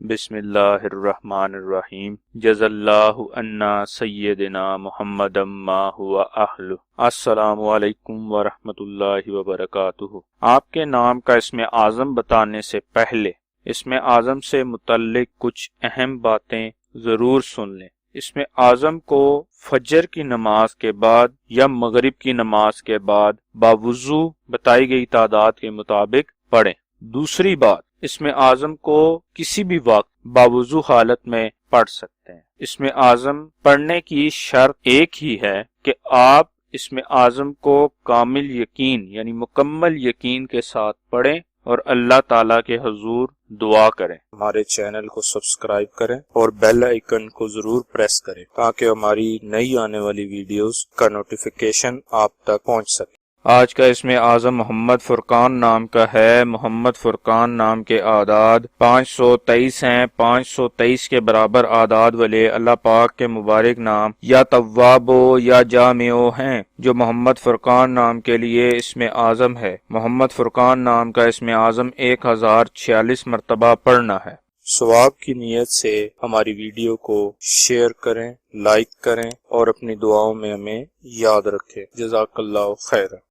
بسم اللہ الرحمن الرحیم جزا اللہ عنا سیدنا محمد ما ہوا اہل۔ السلام علیکم ورحمۃ اللہ وبرکاتہ۔ آپ کے نام کا اسم اعظم بتانے سے پہلے اسم اعظم سے متعلق کچھ اہم باتیں ضرور سن لیں۔ اسم اعظم کو فجر کی نماز کے بعد یا مغرب کی نماز کے بعد باوضو بتائی گئی تعداد کے مطابق پڑھیں۔ دوسری بات، اسم اعظم کو کسی بھی وقت باوضو حالت میں پڑھ سکتے ہیں۔ اسم اعظم پڑھنے کی شرط ایک ہی ہے کہ آپ اسم اعظم کو کامل یقین یعنی مکمل یقین کے ساتھ پڑھیں اور اللہ تعالیٰ کے حضور دعا کریں۔ ہمارے چینل کو سبسکرائب کریں اور بیل آئیکن کو ضرور پریس کریں تاکہ ہماری نئی آنے والی ویڈیوز کا نوٹیفیکیشن آپ تک پہنچ سکے۔ آج کا اسم اعظم محمد فرقان نام کا ہے۔ محمد فرقان نام کے اعداد 523 ہیں۔ 523 کے برابر اعداد والے اللہ پاک کے مبارک نام یا توابو یا جامعو ہیں جو محمد فرقان نام کے لیے اسم اعظم ہے۔ محمد فرقان نام کا اسم اعظم 1046 مرتبہ پڑھنا ہے۔ ثواب کی نیت سے ہماری ویڈیو کو شیئر کریں، لائک کریں اور اپنی دعاؤں میں ہمیں یاد رکھیں۔ جزاک اللہ خیر۔